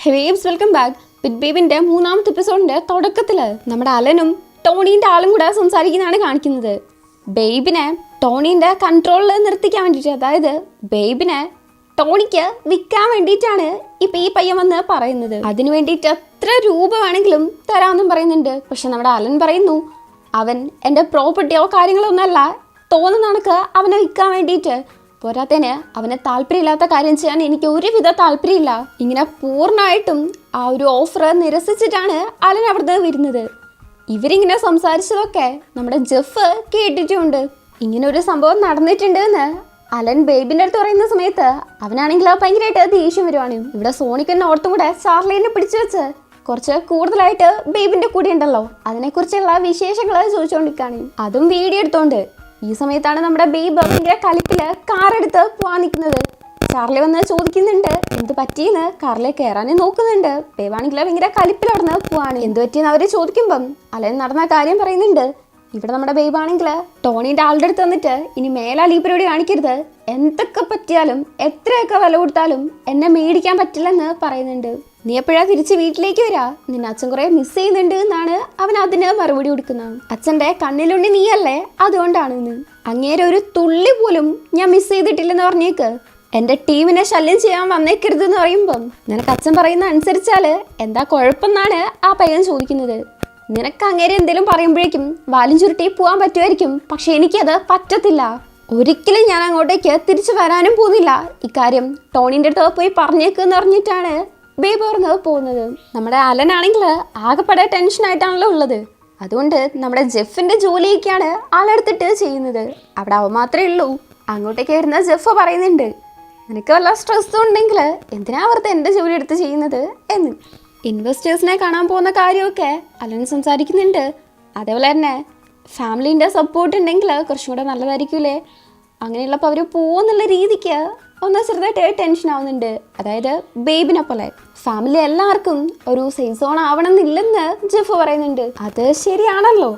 ഹേവേബ്സ് welcome back. Big ബേബിന്റെ മൂന്നാമത്തെ എപ്പിസോഡിന്റെ തുടക്കത്തില് നമ്മുടെ അലനും ടോണീന്റെ ആളും കൂടെ സംസാരിക്കുന്നതാണ് കാണിക്കുന്നത്. ബേബിനെ ടോണീന്റെ കൺട്രോളിൽ നിർത്തിക്കാൻ വേണ്ടിയിട്ട്, അതായത് ബേബിനെ ടോണിക്ക് വിൽക്കാൻ വേണ്ടിയിട്ടാണ് ഇപ്പൊ ഈ പയ്യൻ വന്ന് പറയുന്നത്. അതിനു വേണ്ടിയിട്ട് എത്ര രൂപ വേണമെങ്കിലും തരാമെന്നും പറയുന്നുണ്ട്. പക്ഷെ നമ്മുടെ അലൻ പറയുന്നു, അവൻ എൻ്റെ പ്രോപ്പർട്ടിയോ കാര്യങ്ങളോ ഒന്നല്ല, തോന്നുന്ന കണക്ക് അവനെ വിൽക്കാൻ വേണ്ടിയിട്ട്. പോരാത്തതിന് അവനെ താല്പര്യമില്ലാത്ത കാര്യം ചെയ്യാൻ എനിക്ക് ഒരുവിധ താല്പര്യമില്ല. ഇങ്ങനെ പൂർണ്ണമായിട്ടും ആ ഒരു ഓഫർ നിരസിച്ചിട്ടാണ് അലൻ അവിടുന്ന് വരുന്നത്. ഇവരിങ്ങനെ സംസാരിച്ചതൊക്കെ നമ്മുടെ ജെഫ് കേട്ടിട്ടുമുണ്ട്. ഇങ്ങനെ ഒരു സംഭവം നടന്നിട്ടുണ്ട് എന്ന് അലൻ ബേബിൻ്റെ അടുത്ത് പറയുന്ന സമയത്ത് അവനാണെങ്കിൽ ഭയങ്കരമായിട്ട് ദേഷ്യം വരുവാണ്. ഇവിടെ സോണിക്കൻ ഓർത്തും കൂടെ ചാർലീനെ പിടിച്ചു വെച്ച് കുറച്ച് കൂടുതലായിട്ട് ബേബിൻ്റെ കൂടെ ഉണ്ടല്ലോ, അതിനെക്കുറിച്ചുള്ള വിശേഷങ്ങൾ ചോദിച്ചുകൊണ്ടിരിക്കുകയാണ്. അതും വീഡിയോ എടുത്തോണ്ട്. ഈ സമയത്താണ് നമ്മുടെ ബേബ് ഭയങ്കര കളിപ്പില് കാറെടുത്ത് പോവാൻ നിൽക്കുന്നത്. ചാർലി വന്ന് ചോദിക്കുന്നുണ്ട് എന്ത് പറ്റിയെന്ന്. കാറിലെ കയറാനും നോക്കുന്നുണ്ട്. ബേബാണെങ്കിൽ ഭയങ്കര കളിപ്പിലവിടുന്ന് പോവാണ്. എന്ത് പറ്റിയെന്ന് അവര് ചോദിക്കുമ്പം അലൻ നടന്ന കാര്യം പറയുന്നുണ്ട്. ഇവിടെ നമ്മുടെ ബേബാണെങ്കിൽ ടോണീൻ്റെ ആളുടെ അടുത്ത് വന്നിട്ട് ഇനി മേലാൽ ഈ പരിപാടി കാണിക്കരുത്, എന്തൊക്കെ പറ്റിയാലും എത്രയൊക്കെ വില കൊടുത്താലും എന്നെ മേടിക്കാൻ പറ്റില്ലെന്ന് പറയുന്നുണ്ട്. നീ എപ്പോഴാ തിരിച്ച് വീട്ടിലേക്ക് വരാ, നിന്നെ അച്ഛൻ കുറെ മിസ് ചെയ്യുന്നുണ്ട് എന്നാണ് അവൻ അതിന് മറുപടി കൊടുക്കുന്നത്. അച്ഛൻ്റെ കണ്ണിലുണ്ണി നീയല്ലേ, അതുകൊണ്ടാണെന്ന്. അങ്ങേരെ ഒരു തുള്ളി പോലും ഞാൻ മിസ് ചെയ്തിട്ടില്ലെന്ന് പറഞ്ഞേക്ക്. എൻ്റെ ടീമിനെ ശല്യം ചെയ്യാൻ വന്നേക്കരുത് എന്ന് പറയുമ്പം നിനക്ക് അച്ഛൻ പറയുന്ന അനുസരിച്ചാല് എന്താ കുഴപ്പമെന്നാണ് ആ പയ്യൻ ചോദിക്കുന്നത്. നിനക്ക് അങ്ങേരെ എന്തെങ്കിലും പറയുമ്പോഴേക്കും വാലും ചുരുട്ടി പോകാൻ പറ്റുമായിരിക്കും, പക്ഷെ എനിക്കത് പറ്റത്തില്ല. ഒരിക്കലും ഞാൻ അങ്ങോട്ടേക്ക് തിരിച്ചു വരാനും പോകുന്നില്ല. ഇക്കാര്യം ടോണീൻ്റെ അടുത്ത് പോയി പറഞ്ഞേക്കെന്ന് പറഞ്ഞിട്ടാണ് ബേബ് പറഞ്ഞത് പോകുന്നത്. നമ്മുടെ അലനാണെങ്കിൽ ആകെപ്പെടെ ടെൻഷനായിട്ടാണല്ലോ ഉള്ളത്. അതുകൊണ്ട് നമ്മുടെ ജെഫിൻ്റെ ജോലിയൊക്കെയാണ് ആളെടുത്തിട്ട് ചെയ്യുന്നത്. അവിടെ അവ മാത്രമേ ഉള്ളൂ. അങ്ങോട്ടേക്ക് വരുന്ന ജെഫ് പറയുന്നുണ്ട്, നിനക്ക് വല്ല സ്ട്രെസ്സും ഉണ്ടെങ്കിൽ എന്തിനാ വെറുതെ എൻ്റെ ജോലി എടുത്ത് ചെയ്യുന്നത് എന്ന്. ഇൻവെസ്റ്റേഴ്സിനെ കാണാൻ പോകുന്ന കാര്യമൊക്കെ അലൻ സംസാരിക്കുന്നുണ്ട്. അതേപോലെ തന്നെ ഫാമിലീൻ്റെ സപ്പോർട്ട് ഉണ്ടെങ്കിൽ കുറച്ചും കൂടെ നല്ലതായിരിക്കൂലേ. അങ്ങനെയുള്ളപ്പോൾ അവർ പോകുന്നുള്ള രീതിക്ക് ഒന്ന് ചെറുതായിട്ട് ടെൻഷൻ ആവുന്നുണ്ട്. അതായത് ബേബിനെ പോലെ ഫാമിലി എല്ലാവർക്കും ഒരു സേഫ് സോൺ ആവണമെന്നില്ലെന്ന് ജെഫ് പറയുന്നുണ്ട്. അത് ശരിയാണല്ലോ.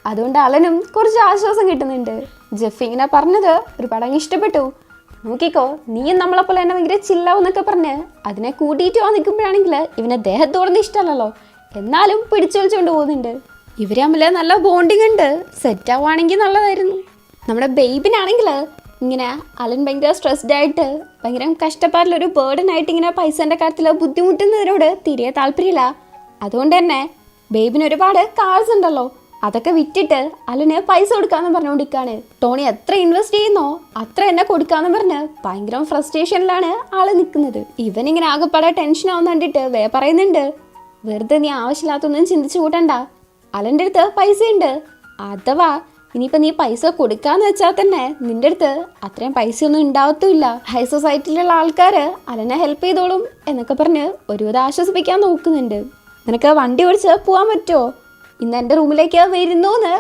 അതുകൊണ്ട് അലനും കുറച്ച് ആശ്വാസം കിട്ടുന്നുണ്ട്. ജെഫ് ഇങ്ങനെ പറഞ്ഞത് ഒരുപാട് അങ്ങ് ഇഷ്ടപ്പെട്ടു. നോക്കിക്കോ, നീയും നമ്മളെപ്പോലെ തന്നെ ഭയങ്കര ചില്ലാവെന്നൊക്കെ പറഞ്ഞ് അതിനെ കൂട്ടിയിട്ട് നിൽക്കുമ്പോഴാണെങ്കിൽ ഇവനെ ദേഹത്തോടൊന്നും ഇഷ്ടമല്ലല്ലോ, എന്നാലും പിടിച്ചു വലിച്ചുകൊണ്ട് പോകുന്നുണ്ട്. ഇവർ തമ്മിൽ നല്ല ബോണ്ടിങ് ഉണ്ട്. സെറ്റ് ആവുകയാണെങ്കിൽ നല്ലതായിരുന്നു. നമ്മുടെ ബേബിനാണെങ്കിൽ ഇങ്ങനെ അലൻ ഭയങ്കര സ്ട്രെസ്ഡ് ആയിട്ട് ഭയങ്കര കഷ്ടപ്പാടിലൊരു ബേർഡനായിട്ട് ഇങ്ങനെ പൈസേൻ്റെ കാര്യത്തിൽ ബുദ്ധിമുട്ടുന്നതിനോട് തീരെ താല്പര്യമില്ല. അതുകൊണ്ട് തന്നെ ബേബിന് ഒരുപാട് കാർസ് ഉണ്ടല്ലോ, അതൊക്കെ വിറ്റിട്ട് അലന് പൈസ കൊടുക്കാമെന്ന് പറഞ്ഞുകൊണ്ടിരിക്കുകയാണ്. ടോണി എത്ര ഇൻവെസ്റ്റ് ചെയ്യുന്നോ അത്ര എന്നെ കൊടുക്കാമെന്ന് പറഞ്ഞ് ഭയങ്കര ഫ്രസ്ട്രേഷനിലാണ് ആള് നിൽക്കുന്നത്. ഇവനിങ്ങനെ ആകെപ്പാടെ ടെൻഷൻ ആവുന്ന കണ്ടിട്ട് പറയുന്നുണ്ട്, വെറുതെ നീ ആവശ്യമില്ലാത്തൊന്നും ചിന്തിച്ചു കൂട്ടണ്ട. അലൻ്റെ അടുത്ത് പൈസയുണ്ട്. അഥവാ ഇനിയിപ്പോൾ നീ പൈസ കൊടുക്കാന്ന് വെച്ചാൽ തന്നെ നിൻ്റെ അടുത്ത് അത്രയും പൈസയൊന്നും ഉണ്ടാവത്തുമില്ല. ഹൈ സൊസൈറ്റിയിലുള്ള ആൾക്കാർ അലനെ ഹെൽപ്പ് ചെയ്തോളും എന്നൊക്കെ പറഞ്ഞ് ഒരുവിധം ആശ്വസിപ്പിക്കാൻ നോക്കുന്നുണ്ട്. നിനക്ക് വണ്ടി ഓടിച്ച് പോകാൻ പറ്റുമോ, ഇന്ന് എൻ്റെ റൂമിലേക്ക് വരുന്നോന്ന്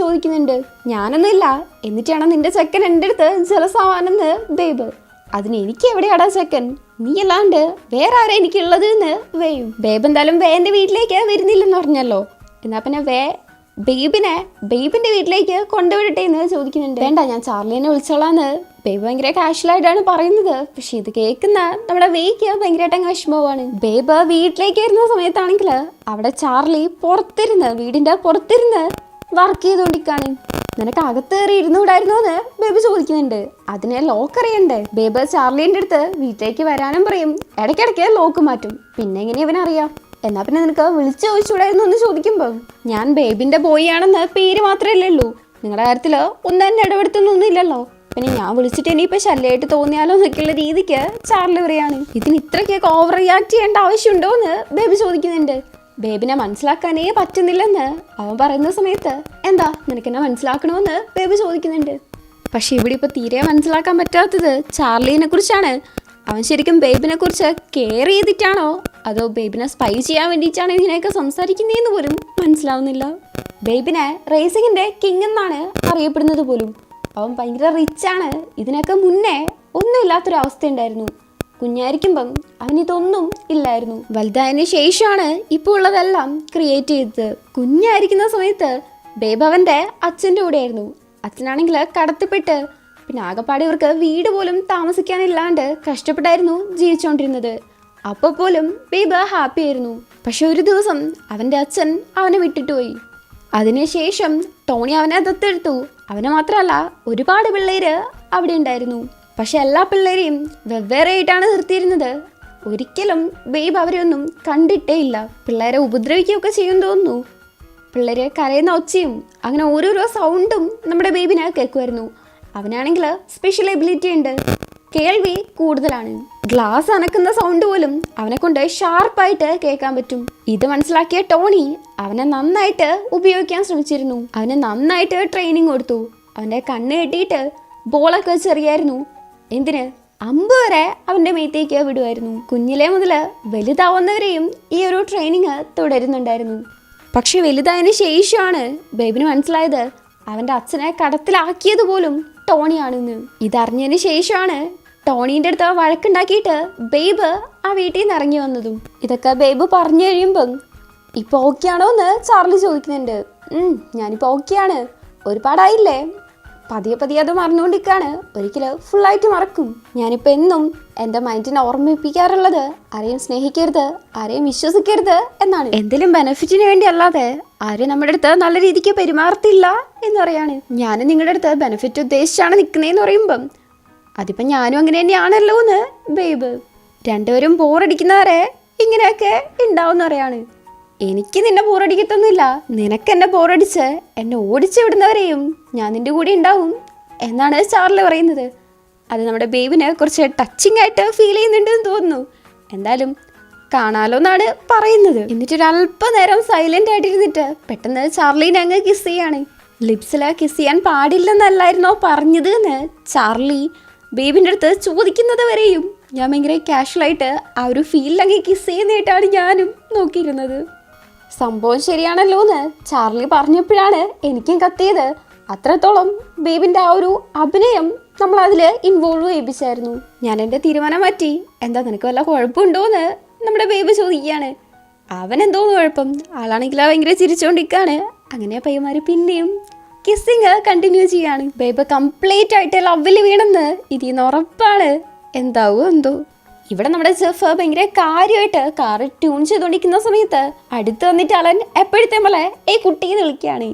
ചോദിക്കുന്നുണ്ട്. ഞാനൊന്നുമില്ല, എന്നിട്ടാണ് നിൻ്റെ ചെക്കൻ എൻ്റെ അടുത്ത് ജലസാവാനെന്ന് ബേബ്. അതിന് എനിക്ക് എവിടെയാടാ ചെക്കൻ, നീ അല്ലാണ്ട് വേറെ ആരാ എനിക്കുള്ളത് എന്ന് വേയും. ബേബ് എന്തായാലും എൻ്റെ വീട്ടിലേക്ക് വരുന്നില്ലെന്ന് പറഞ്ഞല്ലോ, എന്നാൽ പിന്നെ ബേബിൻ്റെ വീട്ടിലേക്ക് കൊണ്ടുവിടട്ടെ എന്ന് ചോദിക്കുന്നുണ്ട്. വേണ്ട, ഞാൻ ചാർലിനെ വിളിച്ചോളാന്ന് ബേബ് ഭയങ്കര കാഷ്വലായിട്ടാണ് പറയുന്നത്. പക്ഷെ ഇത് കേൾക്കുന്ന നമ്മുടെ വേയ്ക്ക് ഭയങ്കരമായിട്ട് അങ്ങ് വിഷമമാണ്. ബേബ് വീട്ടിലേക്ക് വരുന്ന സമയത്താണെങ്കിൽ അവിടെ ചാർലി വീടിൻ്റെ പുറത്തിരുന്ന് വർക്ക് ചെയ്തുകൊണ്ടിരിക്കുകയാണ്. നിനക്ക് അകത്ത് കയറി ഇരുന്നുകൂടായിരുന്നോ എന്ന് ബേബ് ചോദിക്കുന്നുണ്ട്. അതിനെ ലോക്ക് അറിയണ്ടേ. ബേബ് ചാർലിൻ്റെ അടുത്ത് വീട്ടിലേക്ക് വരാനും പറയും. ഇടയ്ക്കിടയ്ക്ക് ലോക്ക് മാറ്റും. പിന്നെ എങ്ങനെ ഇവനറിയാം? എന്നാൽ പിന്നെ നിനക്ക് വിളിച്ചു ചോദിച്ചുകൂടായിരുന്നു എന്ന് ചോദിക്കുമ്പോൾ ഞാൻ ബേബിൻ്റെ ബോയ് ആണെന്ന് പേര് മാത്രമല്ലേ ഉള്ളൂ, നിങ്ങളുടെ കാര്യത്തിൽ ഒന്നും തന്നെ ഇടപെടുത്തൊന്നും ഇല്ലല്ലോ, പിന്നെ ഞാൻ വിളിച്ചിട്ട് ഇനിയിപ്പോൾ ശല്യമായിട്ട് തോന്നിയാലോ എന്നൊക്കെയുള്ള രീതിക്ക് ചാർലി പറയാണ്. ഇതിന് ഇത്രയ്ക്കൊക്കെ ഓവർ റിയാക്ട് ചെയ്യേണ്ട ആവശ്യമുണ്ടോ എന്ന് ബേബി ചോദിക്കുന്നുണ്ട്. ബേബിനെ മനസ്സിലാക്കാനേ പറ്റുന്നില്ലെന്ന് അവൻ പറയുന്ന സമയത്ത് എന്താ നിനക്കെന്നെ മനസ്സിലാക്കണമെന്ന് ബേബി ചോദിക്കുന്നുണ്ട്. പക്ഷെ ഇവിടെ ഇപ്പോൾ തീരെ മനസ്സിലാക്കാൻ പറ്റാത്തത് ചാർലിനെ കുറിച്ചാണ്. അവൻ ശരിക്കും ബേബിനെ കുറിച്ച് കെയർ ചെയ്തിട്ടാണോ അതോ ബേബിനെ സ്പൈ ചെയ്യാൻ വേണ്ടിയിട്ടാണ് ഇതിനെയൊക്കെ സംസാരിക്കുന്നതെന്ന് പോലും മനസ്സിലാവുന്നില്ല. ബേബിനെ റേസിങ്ങിൻ്റെ കിങ് എന്നാണ് അറിയപ്പെടുന്നത് പോലും. അവൻ ഭയങ്കര റിച്ചാണ്. ഇതിനൊക്കെ മുന്നേ ഒന്നുമില്ലാത്തൊരവസ്ഥ ഉണ്ടായിരുന്നു. കുഞ്ഞായിരിക്കുമ്പം അവനിതൊന്നും ഇല്ലായിരുന്നു. വലുതായതിനു ശേഷമാണ് ഇപ്പോൾ ഉള്ളതെല്ലാം ക്രിയേറ്റ് ചെയ്തത്. കുഞ്ഞായിരിക്കുന്ന സമയത്ത് ബേബ് അവൻ്റെ അച്ഛൻ്റെ കൂടെയായിരുന്നു. അച്ഛനാണെങ്കിൽ കടത്തിപ്പെട്ട് പിന്നെ ആകെപ്പാടെ ഇവർക്ക് വീട് പോലും താമസിക്കാനില്ലാണ്ട് കഷ്ടപ്പെട്ടായിരുന്നു ജീവിച്ചുകൊണ്ടിരുന്നത്. അപ്പോൾ പോലും ബേബ് ഹാപ്പി ആയിരുന്നു. പക്ഷെ ഒരു ദിവസം അവൻ്റെ അച്ഛൻ അവനെ വിട്ടിട്ട് പോയി. അതിനുശേഷം ടോണി അവനെ ദത്തെടുത്തു. അവനെ മാത്രമല്ല ഒരുപാട് പിള്ളേര് അവിടെ ഉണ്ടായിരുന്നു. പക്ഷെ എല്ലാ പിള്ളേരെയും വെവ്വേറെ ആയിട്ടാണ് നിർത്തിയിരുന്നത്. ഒരിക്കലും ബേബ് അവരെയൊന്നും കണ്ടിട്ടേ ഇല്ല. പിള്ളേരെ ഉപദ്രവിക്കുകയൊക്കെ ചെയ്യും തോന്നുന്നു. പിള്ളേരെ കരയുന്ന ഒച്ചയും അങ്ങനെ ഓരോരോ സൗണ്ടും നമ്മുടെ ബേബിന് കേൾക്കുമായിരുന്നു. അവനാണെങ്കിൽ സ്പെഷ്യൽ എബിലിറ്റി ഉണ്ട്, കേൾവി കൂടുതലാണ്. ഗ്ലാസ് അനക്കുന്ന സൗണ്ട് പോലും അവനെ കൊണ്ട് ഷാർപ്പായിട്ട് കേൾക്കാൻ പറ്റും. ഇത് മനസ്സിലാക്കിയ ടോണി അവനെ നന്നായിട്ട് ഉപയോഗിക്കാൻ ശ്രമിച്ചിരുന്നു. അവനെ നന്നായിട്ട് ട്രെയിനിങ് കൊടുത്തു. അവൻ്റെ കണ്ണ് കെട്ടിയിട്ട് ബോളൊക്കെ വെച്ചെറിയായിരുന്നു. എന്തിന്, അമ്പ് വരെ അവൻ്റെ മേത്തേക്ക് വിടുമായിരുന്നു. കുഞ്ഞിലേ മുതൽ വലുതാവുന്നവരെയും ഈ ഒരു ട്രെയിനിങ് തുടരുന്നുണ്ടായിരുന്നു. പക്ഷെ വലുതായതിനു ശേഷമാണ് ബേബിന് മനസ്സിലായത് അവൻ്റെ അച്ഛനെ കടത്തിലാക്കിയത് പോലും ടോണിയാണെന്ന്. ഇതറിഞ്ഞതിന് ശേഷമാണ് ടോണീൻ്റെ അടുത്ത് വഴക്കുണ്ടാക്കിയിട്ട് ബേബ് ആ വീട്ടിൽ നിന്ന് ഇറങ്ങി വന്നതും. ഇതൊക്കെ ബേബ് പറഞ്ഞു കഴിയുമ്പം ഇപ്പോൾ ഓക്കെ ആണോ എന്ന് ചാർലി ചോദിക്കുന്നുണ്ട്. ഞാനിപ്പോൾ ഓക്കെയാണ്, ഒരുപാടായില്ലേ, പതിയെ പതിയെ അത് മറന്നുകൊണ്ടിരിക്കുകയാണ്, ഒരിക്കലും ഫുള്ളായിട്ട് മറക്കും. ഞാനിപ്പോൾ എന്നും എൻ്റെ മൈൻഡിനെ ഓർമ്മിപ്പിക്കാറുള്ളത് ആരെയും സ്നേഹിക്കരുത്, ആരെയും വിശ്വസിക്കരുത് എന്നാണ്. എന്തെങ്കിലും ബെനിഫിറ്റിന് വേണ്ടി അല്ലാതെ ആരും നമ്മുടെ അടുത്ത് നല്ല രീതിക്ക് പെരുമാറത്തില്ല എന്ന് പറയാണ്. ഞാനും നിങ്ങളുടെ അടുത്ത് ബെനിഫിറ്റ് ഉദ്ദേശിച്ചാണ് നിൽക്കുന്നതെന്ന് പറയുമ്പം അതിപ്പം ഞാനും അങ്ങനെ തന്നെയാണല്ലോ എന്ന് ബേബ്. രണ്ടുപേരും ബോറടിക്കുന്നവരെ ഇങ്ങനെയൊക്കെ ഉണ്ടാവും പറയാണ്. എനിക്ക് നിന്നെ ബോറടിക്കത്തൊന്നുമില്ല, നിനക്ക് എന്നെ ബോറടിച്ച് എന്നെ ഓടിച്ചു വിടുന്നവരെയും ഞാൻ നിൻ്റെ കൂടെ ഉണ്ടാവും എന്നാണ് ചാർലി പറയുന്നത്. അത് നമ്മുടെ ബേബിന് കുറച്ച് ടച്ചിങ് ആയിട്ട് ഫീൽ ചെയ്യുന്നുണ്ടെന്ന് തോന്നുന്നു. എന്തായാലും കാണാലോ എന്നാണ് പറയുന്നത്. എന്നിട്ടൊരല്പം നേരം സൈലൻ്റ് ആയിട്ടിരുന്നിട്ട് പെട്ടെന്ന് ചാർലീനെ അങ്ങ് കിസ് ചെയ്യാണ്. ലിപ്സിൽ കിസ് ചെയ്യാൻ പാടില്ലെന്നല്ലായിരുന്നോ പറഞ്ഞത് എന്ന് ചാർലി ബേബിൻ്റെ അടുത്ത് ചോദിക്കുന്നത് വരെയും ഞാൻ ഭയങ്കര കാഷ്വലായിട്ട് ആ ഒരു ഫീലിലങ്ങ് കിസ് ചെയ്യുന്നതായിട്ടാണ് ഞാനും നോക്കിയിരുന്നത്. സംഭവം ശരിയാണല്ലോ എന്ന് ചാർലി പറഞ്ഞപ്പോഴാണ് എനിക്കും കത്തിയത്. അത്രത്തോളം ബേബിൻ്റെ ആ ഒരു അഭിനയം നമ്മളതിൽ ഇൻവോൾവ് ചെയ്യിപ്പിച്ചായിരുന്നു. ഞാൻ എൻ്റെ തീരുമാനം മാറ്റി. എന്താ നിനക്ക് വല്ല കുഴപ്പമുണ്ടോ എന്ന് നമ്മുടെ ബേബി ചോദിക്കുകയാണ്. അവൻ എന്തോന്ന് കുഴപ്പം, ആളാണെങ്കിൽ ഭയങ്കര ചിരിച്ചുകൊണ്ടിരിക്കുകയാണ്. അങ്ങനെ പയ്യന്മാർ പിന്നെയും കിസ്സിങ് കണ്ടിന്യൂ ചെയ്യാണ്. ബേബി കംപ്ലീറ്റ് ആയിട്ട് ലവിൽ വീണെന്ന് ഇതിന്ന് ഉറപ്പാണ്. എന്താവോ എന്തോ. ഇവിടെ നമ്മുടെ ജെഫ് ഭയങ്കര കാര്യമായിട്ട് കാറ് ട്യൂൺ ചെയ്തുകൊണ്ടിരിക്കുന്ന സമയത്ത് അടുത്ത് വന്നിട്ട് അലൻ എപ്പോഴത്തെ പോലെ ഈ കുട്ടിയെ വിളിക്കുകയാണ്.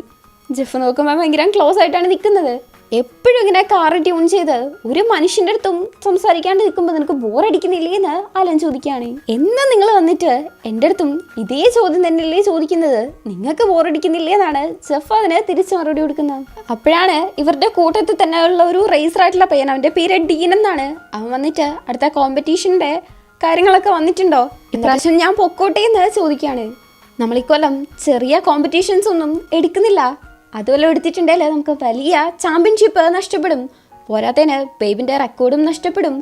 ജെഫ് നോക്കുമ്പോൾ ഭയങ്കര ക്ലോസ് ആയിട്ടാണ് നിൽക്കുന്നത്. എപ്പോഴും ഇങ്ങനെ കാറ് ട്യൂൺ ചെയ്ത് ഒരു മനുഷ്യൻ്റെ അടുത്തും സംസാരിക്കാണ്ട് നിൽക്കുമ്പോൾ നിനക്ക് ബോറടിക്കുന്നില്ലേ എന്ന് അലൻ ചോദിക്കുകയാണ്. എന്ന് നിങ്ങൾ വന്നിട്ട് എൻ്റെ അടുത്തും ഇതേ ചോദ്യം തന്നെയല്ലേ ചോദിക്കുന്നത്, നിങ്ങൾക്ക് ബോറടിക്കുന്നില്ലേ എന്നാണ് ജെഫ് അതിന് തിരിച്ച് മറുപടി കൊടുക്കുന്നത്. അപ്പോഴാണ് ഇവരുടെ കൂട്ടത്തിൽ തന്നെ ഉള്ള ഒരു റേസറായിട്ടുള്ള പയ്യൻ, അവൻ്റെ പേര് ഡീൻ എന്നാണ്. അവൻ വന്നിട്ട് അടുത്ത കോമ്പറ്റീഷൻ്റെ കാര്യങ്ങളൊക്കെ വന്നിട്ടുണ്ടോ, ഇപ്രാവശ്യം ഞാൻ പൊക്കോട്ടെ എന്ന് ചോദിക്കുകയാണ്. നമ്മളിക്കൊല്ലം ചെറിയ കോമ്പറ്റീഷൻസ് ഒന്നും എടുക്കുന്നില്ല, അതുപോലെ എടുത്തിട്ടുണ്ടെങ്കിൽ നമുക്ക് വലിയ ചാമ്പ്യൻഷിപ്പ് നഷ്ടപ്പെടും, പോരാത്തതിന് ബേബിൻ്റെ റെക്കോർഡും നഷ്ടപ്പെടും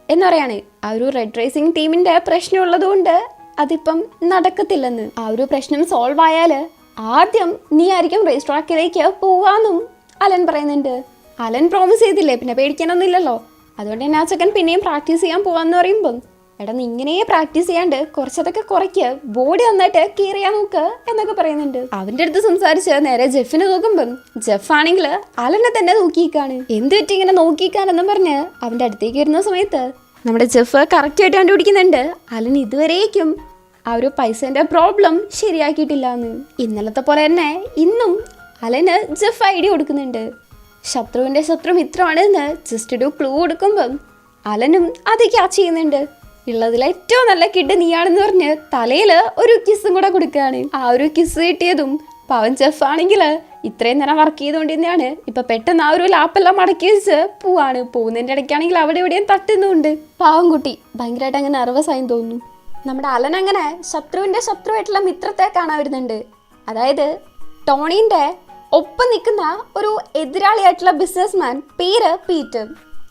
എന്ന് പറയാണ്. ആ ഒരു റെഡ് റേസിംഗ് ടീമിൻ്റെ പ്രശ്നമുള്ളതുകൊണ്ട് അതിപ്പം നടക്കത്തില്ലെന്ന്. ആ ഒരു പ്രശ്നം സോൾവ് ആയാൽ ആദ്യം നീ ആയിരിക്കും റേസ് ട്രാക്കിലേക്ക് പോവാന്നും അലൻ പറയുന്നുണ്ട്. അലൻ പ്രോമിസ് ചെയ്തില്ലേ, പിന്നെ പേടിക്കാനൊന്നും ഇല്ലല്ലോ. അതുകൊണ്ട് തന്നെ ആ ചെക്കൻ പിന്നെയും പ്രാക്ടീസ് ചെയ്യാൻ പോവാന്ന് പറയുമ്പം എടാ നീ ഇങ്ങനെ പ്രാക്ടീസ് ചെയ്യാണ്ട് കുറച്ചതൊക്കെ കുറയ്ക്ക്, ബോഡി നന്നായിട്ട് കെയർ ചെയ്യാൻ നോക്ക് എന്നൊക്കെ പറയുന്നുണ്ട്. അവൻ്റെ അടുത്ത് സംസാരിച്ച് നേരെ ജെഫിനെ നോക്കുമ്പം ജെഫ് ആണെങ്കിൽ അലനെ തന്നെ നോക്കിക്കാണ്. എന്ത് പറ്റി ഇങ്ങനെ നോക്കിക്കാനെന്നും പറഞ്ഞ് അവൻ്റെ അടുത്തേക്ക് വരുന്ന സമയത്ത് നമ്മുടെ ജെഫ് കറക്റ്റായിട്ട് കണ്ടുപിടിക്കുന്നുണ്ട് അലൻ ഇതുവരേക്കും ആ ഒരു പൈസേൻ്റെ പ്രോബ്ലം ശരിയാക്കിയിട്ടില്ല എന്ന്. ഇന്നലത്തെ പോലെ തന്നെ ഇന്നും അലന് ജെഫ് ഐഡിയ കൊടുക്കുന്നുണ്ട്. ശത്രുവിൻ്റെ ശത്രു മിത്രമാണ് എന്ന് ജസ്റ്റ് ഒരു ക്ലൂ കൊടുക്കുമ്പം അലനും അത് ക്യാച്ച് ചെയ്യുന്നുണ്ട്. ഉള്ളതിൽ ഏറ്റവും നല്ല കിഡ് നീയാണെന്ന് പറഞ്ഞ് തലയിൽ ഒരു കിസ്സും കൂടെ കൊടുക്കുകയാണ്. ആ ഒരു കിസ് കിട്ടിയതും പവൻ ജെഫ് ആണെങ്കിൽ ഇത്രയും നേരം വർക്ക് ചെയ്തുകൊണ്ട് തന്നെയാണ് ഇപ്പം പെട്ടെന്ന് ആ ഒരു ലാപ്പെല്ലാം മടക്കി വെച്ച് പോവാണ്. പോകുന്നതിൻ്റെ ഇടയ്ക്കാണെങ്കിൽ അവിടെ എവിടെയും തട്ടുന്നുണ്ട്. പാവം കുട്ടി ഭയങ്കരമായിട്ട് അങ്ങനെ നെർവസ് ആയി തോന്നുന്നു. നമ്മുടെ അലൻ അങ്ങനെ ശത്രുവിൻ്റെ ശത്രുവായിട്ടുള്ള മിത്രത്തെ കാണാൻ വരുന്നുണ്ട്. അതായത് ടോണീൻ്റെ ഒപ്പം നിൽക്കുന്ന ഒരു എതിരാളിയായിട്ടുള്ള ബിസിനസ്മാൻ, പേര് പീറ്റർ.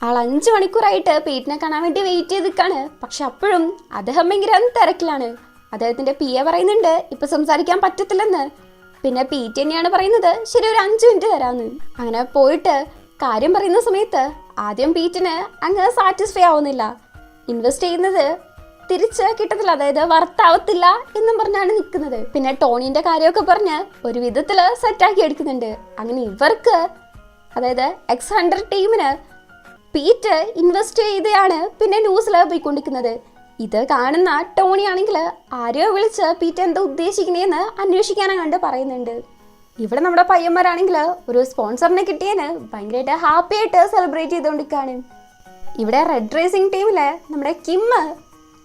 ആൾ 5 മണിക്കൂറായിട്ട് പീറ്റിനെ കാണാൻ വേണ്ടി വെയിറ്റ് ചെയ്ത് നിൽക്കാണ്. പക്ഷെ അപ്പോഴും അദ്ദേഹം ഭയങ്കര തിരക്കിലാണ്. അദ്ദേഹത്തിൻ്റെ PA പറയുന്നുണ്ട് ഇപ്പം സംസാരിക്കാൻ പറ്റത്തില്ലെന്ന്. പിന്നെ പീറ്റ് തന്നെയാണ് പറയുന്നത് ശരി ഒരു 5 മിനിറ്റ് തരാമെന്ന്. അങ്ങനെ പോയിട്ട് കാര്യം പറയുന്ന സമയത്ത് ആദ്യം പീറ്റിന് അങ്ങ് സാറ്റിസ്ഫൈ ആവുന്നില്ല. ഇൻവെസ്റ്റ് ചെയ്യുന്നത് തിരിച്ച് കിട്ടത്തില്ല, അതായത് വർത്താവത്തില്ല എന്നും പറഞ്ഞാണ് നിൽക്കുന്നത്. പിന്നെ ടോണീൻ്റെ കാര്യമൊക്കെ പറഞ്ഞ് ഒരു വിധത്തിൽ സെറ്റാക്കി എടുക്കുന്നുണ്ട്. അങ്ങനെ ഇവർക്ക്, അതായത് X100 ടീമിന് പീറ്റ് ഇൻവെസ്റ്റ് ചെയ്താണ് പിന്നെ ന്യൂസിൽ പോയിക്കൊണ്ടിരിക്കുന്നത്. ഇത് കാണുന്ന ടോണി ആണെങ്കിൽ ആരെയോ വിളിച്ച് പീറ്റർ എന്താ ഉദ്ദേശിക്കണേന്ന് അന്വേഷിക്കാനാണ് കണ്ട് പറയുന്നുണ്ട്. ഇവിടെ നമ്മുടെ പയ്യന്മാരാണെങ്കിൽ ഒരു സ്പോൺസറിനെ കിട്ടിയതിന് ഭയങ്കരമായിട്ട് ഹാപ്പി ആയിട്ട് സെലിബ്രേറ്റ് ചെയ്തുകൊണ്ടിരിക്കുകയാണ്. ഇവിടെ റെഡ് റേസിംഗ് ടീമില് നമ്മുടെ കിം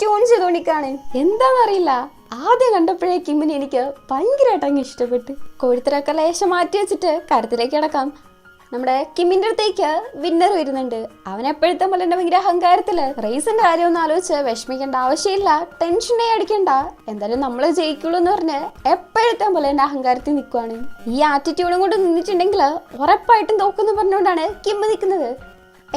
ട്യൂൺ ചെയ്തുകൊണ്ടിരിക്കുകയാണ്. എന്താണെന്നറിയില്ല, ആദ്യം കണ്ടപ്പോഴേ കിമ്മിന് എനിക്ക് ഭയങ്കരമായിട്ട് അങ്ങ് ഇഷ്ടപ്പെട്ടു. കോഴിത്തരൊക്കെ ലേശം മാറ്റി വെച്ചിട്ട് കരുത്തിലേക്ക് കിടക്കാം. നമ്മുടെ കിമ്മിൻ്റെ അടുത്തേക്ക് വിന്നർ വരുന്നുണ്ട്. അവൻ എപ്പോഴത്തെ പോലെ തന്നെ ഭയങ്കര അഹങ്കാരത്തില് റേസിന്റെ കാര്യമൊന്നും ആലോചിച്ച് വിഷമിക്കേണ്ട ആവശ്യമില്ല, ടെൻഷനേ അടിക്കണ്ട, എന്തായാലും നമ്മൾ ജയിക്കുള്ളൂ എന്ന് പറഞ്ഞ് എപ്പോഴത്തെ പോലെ തന്നെ അഹങ്കാരത്തിൽ നിൽക്കുവാണ്. ഈ ആറ്റിറ്റ്യൂഡും കൊണ്ട് നിന്നിട്ടുണ്ടെങ്കിൽ ഉറപ്പായിട്ടും തോക്കുന്ന് പറഞ്ഞുകൊണ്ടാണ് കിമ്മ് നിൽക്കുന്നത്.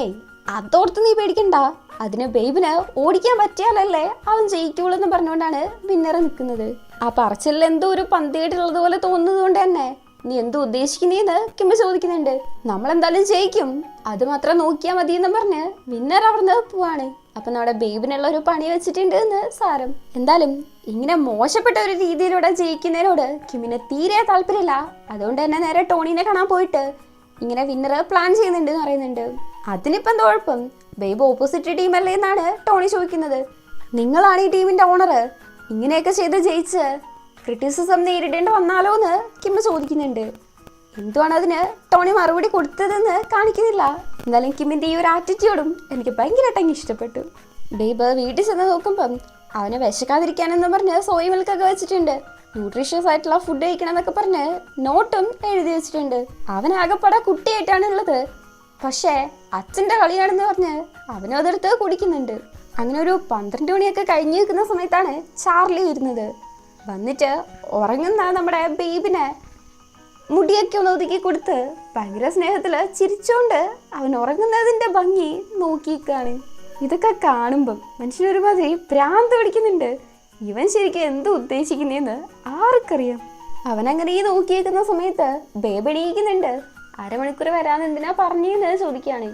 ഏയ് അതോർത്ത് നീ പേടിക്കണ്ട, അതിന് ബേബിന് ഓടിക്കാൻ പറ്റിയാലല്ലേ അവൻ ജയിക്കുള്ളൂ എന്ന് പറഞ്ഞുകൊണ്ടാണ് വിന്നർ നിൽക്കുന്നത്. ആ പറച്ചിലിൽ എന്തോ ഒരു പന്തികേടുള്ളത് പോലെ തോന്നുന്നത് കൊണ്ട് തന്നെ നീ എന്തോ ഉദ്ദേശിക്കുന്നേന്ന് കിമ്മ ചോദിക്കുന്നുണ്ട്. നമ്മളെന്തായാലും ജയിക്കും, അത് മാത്രം നോക്കിയാൽ മതി എന്ന് പറഞ്ഞ് വിന്നർ അവിടുന്ന് പോവാണ്. അപ്പൊ നമ്മുടെ ബേബിനുള്ള ഒരു പണി വെച്ചിട്ടുണ്ട് എന്ന് സാരം. എന്തായാലും ഇങ്ങനെ മോശപ്പെട്ട ഒരു രീതിയിലൂടെ ജയിക്കുന്നതിനോട് കിമ്മിന് തീരെ താല്പര്യമില്ല. അതുകൊണ്ട് തന്നെ നേരെ ടോണീനെ കാണാൻ പോയിട്ട് ഇങ്ങനെ വിന്നർ പ്ലാൻ ചെയ്യുന്നുണ്ട് എന്ന് പറയുന്നുണ്ട്. അതിനിപ്പം എന്താ കുഴപ്പം, ബേബ് ഓപ്പോസിറ്റ് ടീമല്ലേ എന്നാണ് ടോണി ചോദിക്കുന്നത്. നിങ്ങളാണ് ഈ ടീമിന്റെ ഓണർ, ഇങ്ങനെയൊക്കെ ചെയ്ത് ജയിച്ച് ക്രിറ്റിസിസം നേരിടേണ്ടി വന്നാലോ എന്ന് കിമ്മ ചോദിക്കുന്നുണ്ട്. എന്തുവാണ് അതിന് ടോണി മറുപടി കൊടുത്തതെന്ന് കാണിക്കുന്നില്ല. എന്നാലും കിമ്മിന്റെ ഈ ഒരു ആറ്റിറ്റ്യൂഡും എനിക്ക് ഭയങ്കരമായിട്ട് ഇഷ്ടപ്പെട്ടു. ബേബ് വീട്ടിൽ ചെന്ന് നോക്കുമ്പം അവനെ വിശക്കാതിരിക്കാനെന്ന് പറഞ്ഞ് സോയ മിൽക്കൊക്കെ വെച്ചിട്ടുണ്ട്. ന്യൂട്രീഷ്യസ് ആയിട്ടുള്ള ഫുഡ് കഴിക്കണം എന്നൊക്കെ പറഞ്ഞ് നോട്ടും എഴുതി വെച്ചിട്ടുണ്ട്. അവനാകെപ്പാടെ കുട്ടിയായിട്ടാണ് ഉള്ളത്. പക്ഷേ അച്ഛൻ്റെ കളിയാണെന്ന് പറഞ്ഞ് അവനും അതെടുത്ത് കുടിക്കുന്നുണ്ട്. അങ്ങനെ ഒരു 12 മണിയൊക്കെ കഴിഞ്ഞ് നിൽക്കുന്ന സമയത്താണ് ചാർലി വരുന്നത്. വന്നിട്ട് ഉറങ്ങുന്ന നമ്മുടെ ബേബിനെ മുടിയൊക്കെ ഒന്ന് ഒതുക്കി കൊടുത്ത് ഭയങ്കര സ്നേഹത്തിൽ ചിരിച്ചുകൊണ്ട് അവൻ ഉറങ്ങുന്നതിൻ്റെ ഭംഗി നോക്കിക്കാണ്. ഇതൊക്കെ കാണുമ്പം മനുഷ്യനൊരുമാതിരി ഭ്രാന്ത് പിടിക്കുന്നുണ്ട്. ഇവൻ ശരിക്കും എന്ത് ഉദ്ദേശിക്കുന്നതെന്ന് ആർക്കറിയാം. അവനങ്ങനെ ഈ നോക്കിയേക്കുന്ന സമയത്ത് ബേബി എണീക്കുന്നുണ്ട്. അരമണിക്കൂർ വരാനെന്തിനാ പറഞ്ഞെന്ന് ചോദിക്കുകയാണ്.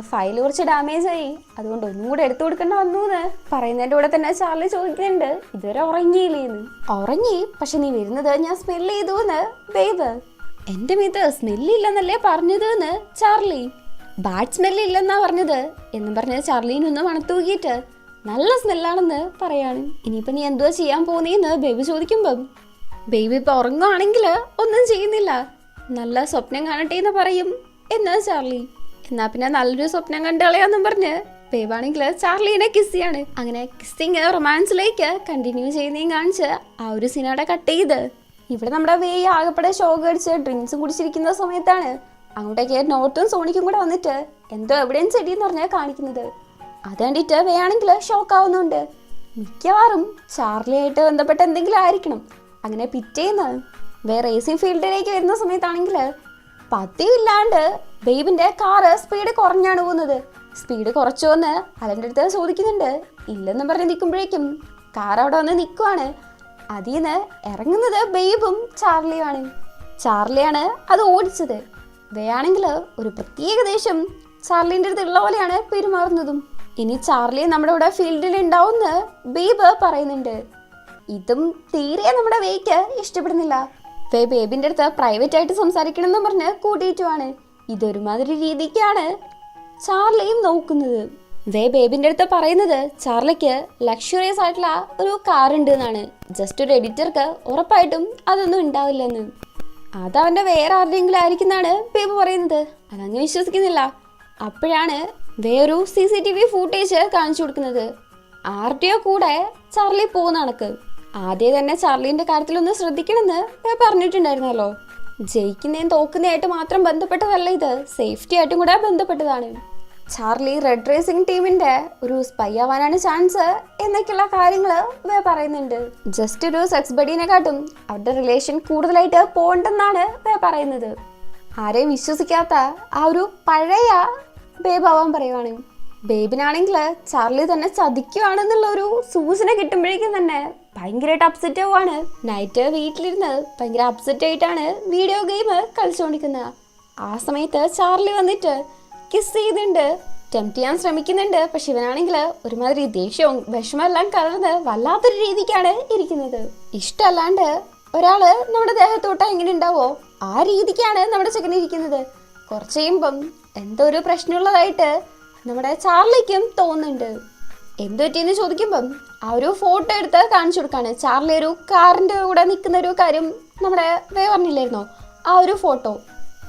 ഫയൽ കുറച്ച് ഡാമേജ് ആയി, അതുകൊണ്ട് ഒന്നും കൂടെ എടുത്തു കൊടുക്കേണ്ട വന്നു എന്ന് പറയുന്നതിൻ്റെ കൂടെ തന്നെ ചാർലി ചോദിക്കുന്നുണ്ട്, ഇതുവരെ ഉറങ്ങിയില്ലേന്ന്. ഉറങ്ങി, പക്ഷെ നീ വരുന്നത് ഞാൻ സ്മെല്ല് ചെയ്തു എന്ന് ബേബ്. എൻ്റെ മീത്ത് സ്മെല്ലില്ലെന്നല്ലേ പറഞ്ഞത് എന്ന് ചാർലി. ബാഡ് സ്മെല്ല് ഇല്ലെന്നാ പറഞ്ഞത് എന്നും പറഞ്ഞ് ചാർലീനൊന്ന് മണത്തു നോക്കിയിട്ട് നല്ല സ്മെല്ലാണെന്ന് പറയാണ്. ഇനിയിപ്പോൾ നീ എന്തുവാ ചെയ്യാൻ പോകുന്നേന്ന് ബേബി ചോദിക്കുമ്പം ബേബി ഇപ്പം ഉറങ്ങുവാണെങ്കിൽ ഒന്നും ചെയ്യുന്നില്ല, നല്ല സ്വപ്നം കാണട്ടെ എന്ന് പറയും എന്നാ ചാർലി. എന്നാ പിന്നെ നല്ലൊരു സ്വപ്നം കണ്ടു കളയാന്നും പറഞ്ഞ് ബേബാണെങ്കിൽ ചാർലീനെ കിസ് ചെയ്യാണ്. അങ്ങനെ കിസ്സിങ് റൊമാൻസിലേക്ക് കണ്ടിന്യൂ ചെയ്യുന്നതും കാണിച്ച് ആ ഒരു സീനോടെ കട്ട് ചെയ്ത് ഇവിടെ നമ്മുടെ ആകെപ്പെടെ ഷോക്ക് അടിച്ച് ഡ്രിങ്ക്സും കുടിച്ചിരിക്കുന്ന സമയത്താണ് അങ്ങോട്ടേക്ക് നോട്ടും സോണിക്കും കൂടെ വന്നിട്ട് എന്തോ എവിടെയും ചെടിയെന്ന് പറഞ്ഞാൽ കാണിക്കുന്നത്. അത് കണ്ടിട്ട് ആണെങ്കിൽ ഷോക്ക് ആവുന്നുണ്ട്. മിക്കവാറും ചാർലിയായിട്ട് ബന്ധപ്പെട്ട എന്തെങ്കിലും ആയിരിക്കണം. അങ്ങനെ പിറ്റേന്ന് റേസിംഗ് ഫീൽഡിലേക്ക് വരുന്ന സമയത്താണെങ്കിൽ പതിവില്ലാണ്ട് ബേബിന്റെ കാറ് സ്പീഡ് കുറഞ്ഞാണ് പോകുന്നത്. സ്പീഡ് കുറച്ചോ എന്ന് അലൻ്റെ അടുത്ത് ചോദിക്കുന്നുണ്ട്. ഇല്ലെന്നും പറഞ്ഞ് നിൽക്കുമ്പോഴേക്കും കാർ അവിടെ വന്ന് നിൽക്കുവാണ്. അതിൽ നിന്ന് ഇറങ്ങുന്നത് ബേബും ചാർലിയുമാണ്. ചാർലിയാണ് അത് ഓടിച്ചത്. ആണെങ്കിൽ ഒരു പ്രത്യേക ദേഷ്യം ചാർലിൻ്റെ അടുത്ത് ഉള്ള പോലെയാണ് പെരുമാറുന്നതും. ഇനി ചാർലി നമ്മുടെ ഇവിടെ ഫീൽഡിൽ ഉണ്ടാവുമെന്ന് ബേബ് പറയുന്നുണ്ട്. ഇതും തീരെ നമ്മുടെ വേയ്ക്ക് ഇഷ്ടപ്പെടുന്നില്ല. ബേബിൻ്റെ അടുത്ത് പ്രൈവറ്റ് ആയിട്ട് സംസാരിക്കണം എന്ന് പറഞ്ഞ് കൂട്ടിയിട്ടുമാണ്. ഇതൊരുമാതിരി രീതിക്കാണ് ചാർലിയും നോക്കുന്നത്. ബേബിൻ്റെ അടുത്ത് പറയുന്നത് ചാർലിക്ക് ലക്ഷറിയസ് ആയിട്ടുള്ള ഒരു കാർ ഉണ്ട് എന്നാണ്. ജസ്റ്റ് ഒരു എഡിറ്റർക്ക് ഉറപ്പായിട്ടും അതൊന്നും ഉണ്ടാവില്ലെന്ന്. അതവൻ്റെ വേറെ ആരുടെയെങ്കിലും ആയിരിക്കുന്നതാണ് ബേബ് പറയുന്നത്. അതങ്ങ് വിശ്വസിക്കുന്നില്ല. അപ്പോഴാണ് വേറൊരു CCTV ഫൂട്ടേജ് കാണിച്ചു കൊടുക്കുന്നത്. ആരുടെയോ കൂടെ ചാർലി പോകുന്ന കണക്ക്. ആദ്യം തന്നെ ചാർലിൻ്റെ കാര്യത്തിലൊന്ന് ശ്രദ്ധിക്കണമെന്ന് പറഞ്ഞിട്ടുണ്ടായിരുന്നല്ലോ. ജയിക്കുന്നതും തോക്കുന്നതായിട്ട് മാത്രം ബന്ധപ്പെട്ടതല്ല, ഇത് സേഫ്റ്റി ആയിട്ടും കൂടെ ബന്ധപ്പെട്ടതാണ്. ചാർലി റെഡ് റേസിംഗ് ടീമിൻ്റെ ഒരു സ്പൈ ആവാനാണ് ചാൻസ് എന്നൊക്കെയുള്ള കാര്യങ്ങൾ പറയുന്നുണ്ട്. ജസ്റ്റ് ഒരു സെക്സ് ബഡീനെക്കാട്ടും അവരുടെ റിലേഷൻ കൂടുതലായിട്ട് പോകണ്ടെന്നാണ് പറയുന്നത്. ആരെയും വിശ്വസിക്കാത്ത ആ ഒരു പഴയ ബേബാവാൻ പറയുവാണ്. ബേബിനാണെങ്കിൽ ചാർലി തന്നെ ചതിക്കുവാണെന്നുള്ള ഒരു സൂചന കിട്ടുമ്പോഴേക്കും തന്നെ ഭയങ്കരമായിട്ട് അപ്സെറ്റ് ആവുകയാണ്. നൈറ്റ് വീട്ടിലിരുന്ന് ഭയങ്കര അപ്സെറ്റ് ആയിട്ടാണ് വീഡിയോ ഗെയിം കളിച്ചുകൊണ്ടിരിക്കുന്നത്. ആ സമയത്ത് ചാർലി വന്നിട്ട് കിസ് ചെയ്തിട്ടുണ്ട്, ടെംപ്റ്റ് ചെയ്യാൻ ശ്രമിക്കുന്നുണ്ട്. പക്ഷെ ഇവനാണെങ്കിൽ ഒരുമാതിരി ദേഷ്യവും വിഷമെല്ലാം കലർന്ന് വല്ലാത്തൊരു രീതിക്കാണ് ഇരിക്കുന്നത്. ഇഷ്ടമല്ലാണ്ട് ഒരാള് നമ്മുടെ ദേഹത്തോട്ട് എങ്ങനെ ഉണ്ടാവോ ആ രീതിക്കാണ് നമ്മുടെ ചെക്കനിരിക്കുന്നത്. കുറച്ച് കഴിയുമ്പം എന്തോ ഒരു പ്രശ്നമുള്ളതായിട്ട് നമ്മുടെ ചാർലിക്കും തോന്നുന്നുണ്ട്. എന്ത് പറ്റിയെന്ന് ചോദിക്കുമ്പം ആ ഒരു ഫോട്ടോ എടുത്ത് കാണിച്ചു കൊടുക്കാണ്. ചാർലി ഒരു കാറിൻ്റെ കൂടെ നിൽക്കുന്ന ഒരു കാര്യം നമ്മുടെ പറഞ്ഞില്ലായിരുന്നോ, ആ ഒരു ഫോട്ടോ.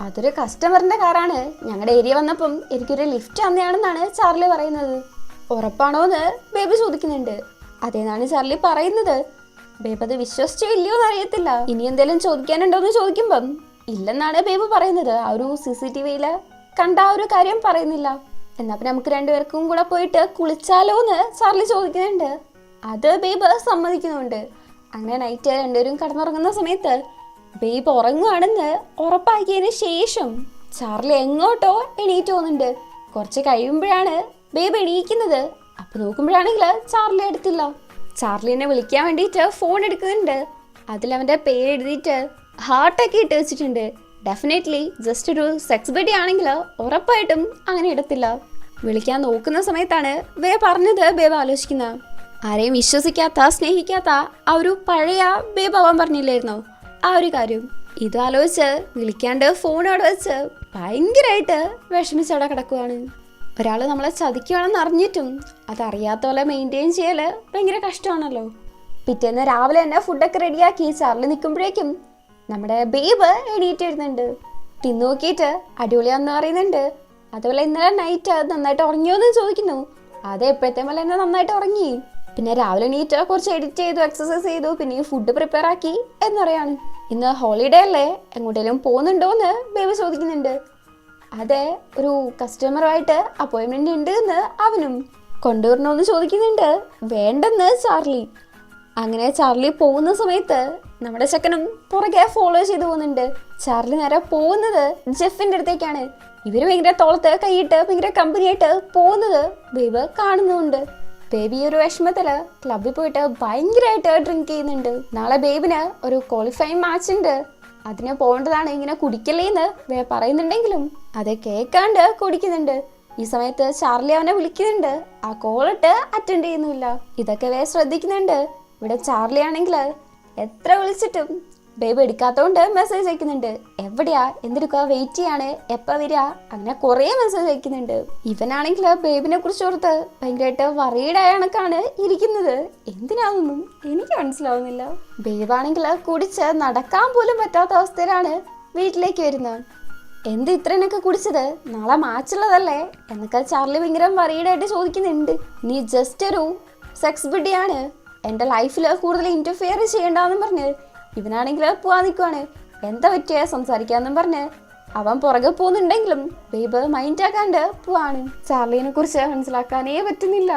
അതൊരു കസ്റ്റമറിൻ്റെ കാറാണ്, ഞങ്ങളുടെ ഏരിയ വന്നപ്പം എനിക്കൊരു ലിഫ്റ്റ് തന്നെയാണെന്നാണ് ചാർലി പറയുന്നത്. ഉറപ്പാണോ എന്ന് ബേബി ചോദിക്കുന്നുണ്ട്. അതേന്നാണ് ചാർലി പറയുന്നത്. ബേബ് അത് വിശ്വസിച്ചോ ഇല്ലയോ എന്ന് അറിയത്തില്ല. ഇനി എന്തെങ്കിലും ചോദിക്കാനുണ്ടോ എന്ന് ചോദിക്കുമ്പം ഇല്ലെന്നാണ് ബേബ് പറയുന്നത്. ആ ഒരു CCTVയിൽ കണ്ട ആ ഒരു കാര്യം പറയുന്നില്ല. എന്നാ പിന്നെ നമുക്ക് രണ്ടുപേർക്കും കൂടെ പോയിട്ട് കുളിച്ചാലോ എന്ന് ചാർലി ചോദിക്കുന്നുണ്ട്. അത് ബേബ് സമ്മതിക്കുന്നുണ്ട്. അങ്ങനെ നൈറ്റ് രണ്ടുപേരും കിടന്നുറങ്ങുന്ന സമയത്ത് ബേബ് ഉറങ്ങുകയാണെന്ന് ഉറപ്പാക്കിയതിന് ശേഷം ചാർലി എങ്ങോട്ടോ എണീറ്റ് പോകുന്നുണ്ട്. കുറച്ച് കഴിയുമ്പോഴാണ് ബേബ് എണീക്കുന്നത്. അപ്പൊ നോക്കുമ്പോഴാണെങ്കിൽ ചാർലി എടുത്തില്ല. ചാർലിനെ വിളിക്കാൻ വേണ്ടിയിട്ട് ഫോൺ എടുക്കുന്നുണ്ട്. അതിലവൻ്റെ പേര് എഴുതിയിട്ട് ഹാർട്ടൊക്കെ ഇട്ട് വെച്ചിട്ടുണ്ട്. ഡെഫിനറ്റ്ലി ജസ്റ്റ് ഒരു സെക്സ് ബഡി ആണെങ്കിൽ ഉറപ്പായിട്ടും അങ്ങനെ ഇടത്തില്ല. വിളിക്കാൻ നോക്കുന്ന സമയത്താണ് പറഞ്ഞത് ബേബ് ആലോചിക്കുന്ന. ആരെയും വിശ്വസിക്കാത്ത സ്നേഹിക്കാത്ത ആ ഒരു പഴയ ബേബ് ആവാൻ പറഞ്ഞില്ലായിരുന്നോ, ആ ഒരു കാര്യം. ഇത് ആലോചിച്ച് വിളിക്കാണ്ട് ഫോൺ അവിടെ വെച്ച് ഭയങ്കരമായിട്ട് വിഷമിച്ചവിടെ കിടക്കുവാണ്. ഒരാൾ നമ്മളെ ചതിക്കുകയാണെന്ന് അറിഞ്ഞിട്ടും അതറിയാത്ത പോലെ മെയിൻറ്റെയിൻ ചെയ്യൽ ഭയങ്കര കഷ്ടമാണല്ലോ. പിറ്റേന്ന് രാവിലെ തന്നെ ഫുഡൊക്കെ റെഡിയാക്കി ചാർലി നിൽക്കുമ്പോഴേക്കും നമ്മുടെ ബേബ് എണീറ്റ് വരുന്നുണ്ട്. തിന്നു നോക്കിയിട്ട് അടിപൊളിയാന്ന് പറയുന്നുണ്ട്. അതുപോലെ ഇന്നലെ നൈറ്റ് നന്നായിട്ട് ഉറങ്ങിയോ എന്ന് ചോദിക്കുന്നു. അത് എപ്പോഴത്തെ പോലെ തന്നെ നന്നായിട്ട് ഉറങ്ങി. പിന്നെ രാവിലെ എണീറ്റ് കുറച്ച് എഡിറ്റ് ചെയ്തു, എക്സസൈസ് ചെയ്തു, പിന്നെ ഫുഡ് പ്രിപ്പയർ ആക്കി എന്നറിയാണ്. ഇന്ന് ഹോളിഡേ അല്ലേ, എങ്ങോട്ടേലും പോകുന്നുണ്ടോ എന്ന് ബേബ് ചോദിക്കുന്നുണ്ട്. അതെ, ഒരു കസ്റ്റമറുമായിട്ട് അപ്പോയിൻമെന്റ് ഉണ്ട് എന്ന് അവനും. കൊണ്ടുവരണമെന്ന് ചോദിക്കുന്നുണ്ട്. വേണ്ടെന്ന് ചാർലി. അങ്ങനെ ചാർലി പോകുന്ന സമയത്ത് നമ്മുടെ ചെക്കനും പുറകെ ഫോളോ ചെയ്ത് പോകുന്നുണ്ട്. ചാർലി നേരെ പോകുന്നത് ജെഫിന്റെ അടുത്തേക്കാണ്. ഇവര് ഭയങ്കര തോളത്ത് കൈയിട്ട് ഭയങ്കര കമ്പനിയായിട്ട് പോകുന്നത് ബേബ് കാണുന്നുണ്ട്. ബേബി ഒരു വിഷമത്തില് ക്ലബിൽ പോയിട്ട് ഭയങ്കരമായിട്ട് ഡ്രിങ്ക് ചെയ്യുന്നുണ്ട്. നാളെ ബേബിന് ഒരു ക്വാളിഫൈങ് മാച്ച് ഉണ്ട്, അതിന് പോകേണ്ടതാണ്, ഇങ്ങനെ കുടിക്കല്ലേന്ന് പറയുന്നുണ്ടെങ്കിലും അത് കേൾക്കാണ്ട് കുടിക്കുന്നുണ്ട്. ഈ സമയത്ത് ചാർലി അവനെ വിളിക്കുന്നുണ്ട്. ആ കോളിട്ട് അറ്റൻഡ് ചെയ്യുന്നില്ല. ഇതൊക്കെ ശ്രദ്ധിക്കുന്നുണ്ട്. ഇവിടെ ചാർലി ആണെങ്കിൽ എത്ര വിളിച്ചിട്ടും ബേബ് എടുക്കാത്തതുകൊണ്ട് മെസ്സേജ് അയക്കുന്നുണ്ട്. എവിടെയാ, എന്തെടുക്കുക, വെയിറ്റ് ചെയ്യാണ്, എപ്പോൾ വരിക, അങ്ങനെ കുറേ മെസ്സേജ് അയക്കുന്നുണ്ട്. ഇവനാണെങ്കിൽ ബേബിനെ കുറിച്ച് ഓർത്ത് ഭയങ്കരമായിട്ട് വറീഡായ കണക്കാണ് ഇരിക്കുന്നത്. എന്തിനാണെന്നും എനിക്ക് മനസ്സിലാവുന്നില്ല. ബേബാണെങ്കിൽ കുടിച്ച് നടക്കാൻ പോലും പറ്റാത്ത അവസ്ഥയിലാണ് വീട്ടിലേക്ക് വരുന്നത്. എന്ത് ഇത്രയൊക്കെ കുടിച്ചത്, നാളെ മാച്ചുള്ളതല്ലേ എന്നൊക്കെ ചാർലി ഭയങ്കര വറീഡായിട്ട് ചോദിക്കുന്നുണ്ട്. നീ ജസ്റ്റ് ഒരു സെക്സ് ബിഡിയാണ്, എൻ്റെ ലൈഫിൽ കൂടുതൽ ഇൻ്റർഫിയർ ചെയ്യേണ്ടെന്നും പറഞ്ഞ് ഇവനാണെങ്കിൽ പോവാൻ നിൽക്കുവാണ്. എന്താ പറ്റിയ സംസാരിക്കാന്നും പറഞ്ഞ് അവൻ പുറകെ പോകുന്നുണ്ടെങ്കിലും ബേബ് മൈൻഡ് ആക്കാണ്ട് പോവാണ്. ചാർലിനെ കുറിച്ച് മനസ്സിലാക്കാനേ പറ്റുന്നില്ല.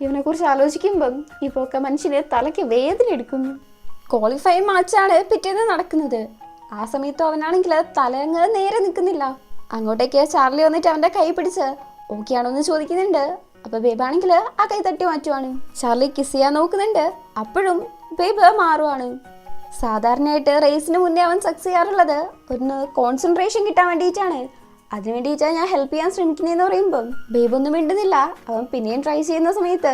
ഇവനെ കുറിച്ച് ആലോചിക്കുമ്പം ഇപ്പൊക്കെ മനുഷ്യന് തലയ്ക്ക് വേദന എടുക്കുന്നു. ക്വാളിഫൈ മാച്ചാണ് പിറ്റേന്ന് നടക്കുന്നത്. ആ സമയത്തും അവനാണെങ്കിൽ തലങ്ങ് നേരെ നിൽക്കുന്നില്ല. അങ്ങോട്ടേക്ക് ചാർലി വന്നിട്ട് അവൻ്റെ കൈ പിടിച്ച് ഓക്കെ ആണോ എന്ന് ചോദിക്കുന്നുണ്ട്. അപ്പൊ ബേബാണെങ്കിൽ ആ കൈ തട്ടി മാറ്റുവാണ്. ചാർലി കിസ് ചെയ്യാൻ നോക്കുന്നുണ്ട്. അപ്പോഴും ബേബ് മാറുവാണ്. സാധാരണയായിട്ട് റേസിന് മുന്നേ അവൻ സെക്സ് ചെയ്യാറുള്ളത് ഒന്ന് കോൺസെൻട്രേഷൻ കിട്ടാൻ വേണ്ടിയിട്ടാണ്. അതിന് വേണ്ടിയിട്ടാണ് ഞാൻ ഹെൽപ്പ് ചെയ്യാൻ ശ്രമിക്കുന്നതെന്ന് പറയുമ്പം ബേബ് ഒന്നും മിണ്ടുന്നില്ല. അവൻ പിന്നെയും ട്രൈ ചെയ്യുന്ന സമയത്ത്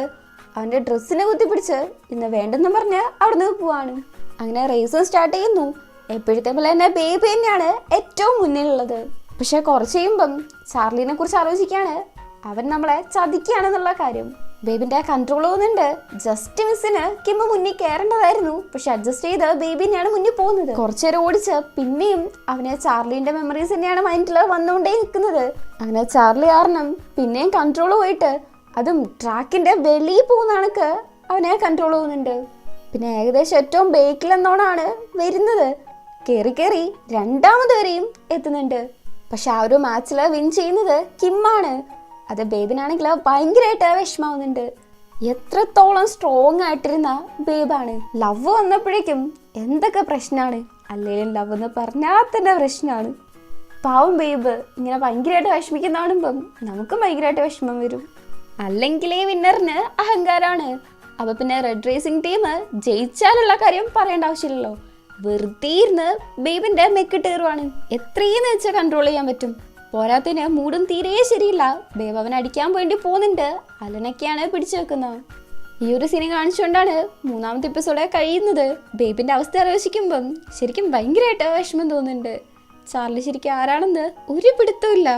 അവൻ്റെ ഡ്രസ്സിനെ കുത്തിപ്പിടിച്ച് ഇന്ന് വേണ്ടെന്ന് പറഞ്ഞ് അവിടെ നിന്ന് പോവാണ്. അങ്ങനെ റേസ് സ്റ്റാർട്ട് ചെയ്യുന്നു. എപ്പോഴത്തെ പോലെ തന്നെ ബേബി തന്നെയാണ് ഏറ്റവും മുന്നിലുള്ളത്. പക്ഷെ കുറച്ച് കഴിയുമ്പം ചാർലിനെ കുറിച്ച് ആലോചിക്കുകയാണ്. അവൻ നമ്മളെ ചതിക്കുകയാണെന്നുള്ള കാര്യം. ബേബിന്റെ കൺട്രോൾ പോകുന്നുണ്ട്. ജസ്റ്റ് മിസ്സിന് കിമ്മ മുന്നിൽ കയറേണ്ടതായിരുന്നു, പക്ഷെ അഡ്ജസ്റ്റ് ചെയ്ത് ബേബിനെയാണ് മുന്നിൽ പോകുന്നത്. കുറച്ചേരം ഓടിച്ച് പിന്നെയും അവന് ചാർലിന്റെ മെമ്മറീസ് തന്നെയാണ് മൈൻഡിൽ വന്നുകൊണ്ടേ നിൽക്കുന്നത്. അങ്ങനെ ചാർലി കാരണം പിന്നെയും കൺട്രോൾ പോയിട്ട് അതും ട്രാക്കിന്റെ വെളിയിൽ പോകുന്ന കണക്ക് അവനെ കൺട്രോൾ പോകുന്നുണ്ട്. പിന്നെ ഏകദേശം ഏറ്റവും ബേക്കിലെന്നോണാണ് വരുന്നത്. കയറി രണ്ടാമത് വരെയും എത്തുന്നുണ്ട്. പക്ഷെ ആ ഒരു മാച്ചിൽ വിൻ ചെയ്യുന്നത് കിമ്മാണ്. അത് ബേബിനാണെങ്കിൽ ഭയങ്കരമായിട്ട് വിഷമാവുന്നുണ്ട്. എത്രത്തോളം സ്ട്രോങ് ആയിട്ടിരുന്ന ബേബാണ്. ലവ് വന്നപ്പോഴേക്കും എന്തൊക്കെ പ്രശ്നമാണ്. അല്ലെങ്കിലും ലവ് എന്ന് പറഞ്ഞാൽ തന്നെ പ്രശ്നമാണ്. പാവം ബേബ് ഇങ്ങനെ ഭയങ്കരമായിട്ട് വിഷമിക്കുന്ന കാണുമ്പം നമുക്കും ഭയങ്കരമായിട്ട് വിഷമം വരും. അല്ലെങ്കിലേ വിന്നറിന് അഹങ്കാരമാണ്. അപ്പൊ പിന്നെ റെഡ് റേസിംഗ് ടീം ജയിച്ചാലുള്ള കാര്യം പറയേണ്ട ആവശ്യമില്ലല്ലോ. വെറുതെ ഇരുന്ന് ബേബിന്റെ മെക്കിട്ട് കയറുവാണ്. എത്രയെന്ന് വെച്ചാൽ കൺട്രോൾ ചെയ്യാൻ പറ്റും. പോരാത്തിന് മൂടും തീരെ ശരിയില്ല. ബേബ് അവൻ അടിക്കാൻ വേണ്ടി പോകുന്നുണ്ട്. അലനൊക്കെയാണ് പിടിച്ചു വെക്കുന്നത്. ഈ ഒരു സീൻ കാണിച്ചുകൊണ്ടാണ് മൂന്നാമത്തെ എപ്പിസോഡ് കഴിയുന്നത്. ബേബിന്റെ അവസ്ഥ ആലോചിക്കുമ്പം ശരിക്കും ഭയങ്കരമായിട്ട് വിഷമം തോന്നുന്നുണ്ട്. ചാർലി ശരിക്കും ആരാണെന്ന് ഒരു പിടുത്തവും ഇല്ല.